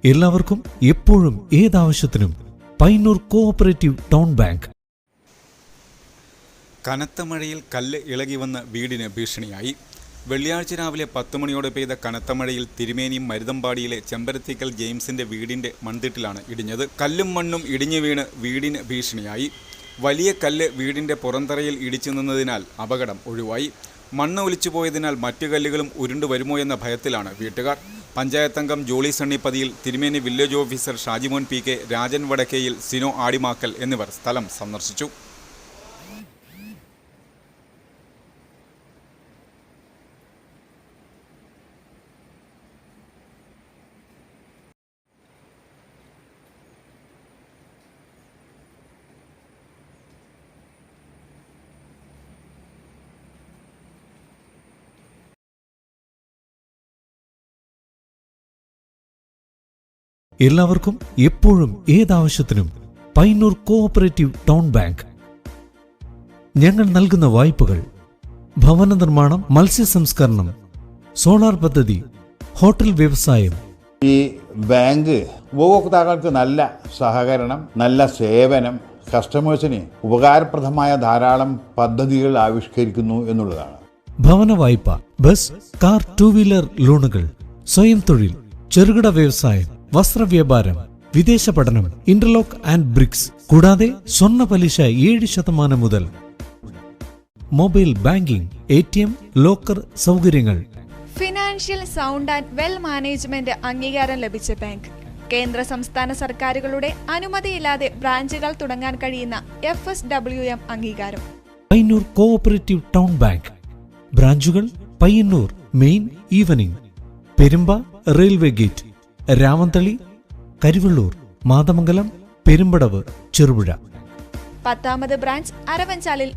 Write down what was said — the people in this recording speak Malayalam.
എല്ലാവർക്കും എപ്പോഴും ഏതാവശ്യത്തിനും പയ്യന്നൂർ കോഓപ്പറേറ്റീവ് ടൗൺ ബാങ്ക്. കനത്ത മഴയിൽ കല്ല് ഇളകി വന്ന് വീടിന് ഭീഷണിയായി. വെള്ളിയാഴ്ച രാവിലെ 10 മണിയോടെ പെയ്ത കനത്ത മഴയിൽ തിരുമേനിയും മരുതമ്പാടിയിലെ ചെമ്പരത്തിക്കൽ ജെയിംസിന്റെ വീടിന്റെ മൺതിട്ടിലാണ് ഇടിഞ്ഞത്. കല്ലും മണ്ണും ഇടിഞ്ഞു വീണ് വീടിന് ഭീഷണിയായി. വലിയ കല്ല് വീടിന്റെ പുറന്തറയിൽ ഇടിച്ചു നിന്നതിനാൽ അപകടം ഒഴിവായി. മണ്ണ് ഒലിച്ചുപോയതിനാൽ മറ്റു കല്ലുകളും ഉരുണ്ടു വരുമോ എന്ന ഭയത്തിലാണ് വീട്ടുകാർ. പഞ്ചായത്ത് അംഗം ജോളി സണ്ണിപ്പതിയിൽ, Thirumeni village officer Shajimon P K, Rajan വടക്കേയിൽ, സിനോ ആടിമാക്കൽ എന്നിവർ സ്ഥലം സന്ദർശിച്ചു. എല്ലാവർക്കും എപ്പോഴും ഏതാവശ്യത്തിനും പയ്യന്നൂർ കോഓപ്പറേറ്റീവ് ടൗൺ ബാങ്ക്. ഞങ്ങൾ നൽകുന്ന വായ്പകൾ ഭവന നിർമ്മാണം, മത്സ്യ സംസ്കരണം, സോളാർ പദ്ധതി, ഹോട്ടൽ വ്യവസായം. ഈ ബാങ്ക് ഉപഭോക്താക്കൾക്ക് നല്ല സഹകരണം, നല്ല സേവനം, കസ്റ്റമേഴ്സിന് ഉപകാരപ്രദമായ ധാരാളം പദ്ധതികൾ ആവിഷ്കരിക്കുന്നു എന്നുള്ളതാണ്. ഭവന വായ്പ, ബസ്, കാർ, 2 വീലർ ലോണുകൾ, സ്വയം തൊഴിൽ, ചെറുകിട വ്യവസായം, വസ്ത്രവ്യാപാരം, വിദേശ പഠനം, ഇന്റർലോക്ക് ആൻഡ് ബ്രിക്സ്, കൂടാതെ സ്വർണ്ണ പലിശ 7% മുതൽ. മൊബൈൽ ബാങ്കിംഗ്, ATM, ലോക്കർ സൗകര്യങ്ങൾ. Financial sound and well management അംഗീകാരം ലഭിച്ച ബാങ്ക്. കേന്ദ്ര സംസ്ഥാന സർക്കാരുകളുടെ അനുമതിയില്ലാതെ ബ്രാഞ്ചുകൾ തുടങ്ങാൻ കഴിയുന്ന FSWM അംഗീകാരം. Payyannur cooperative town bank. ബ്രാഞ്ചുകൾ Payyannur main evening, Perumba railway gate, Ramanthali, Karivellur, Mathamangalam, Perumpadavu, Cherupuzha. 10ാമത് ബ്രാഞ്ച് അരവഞ്ചാലിൽ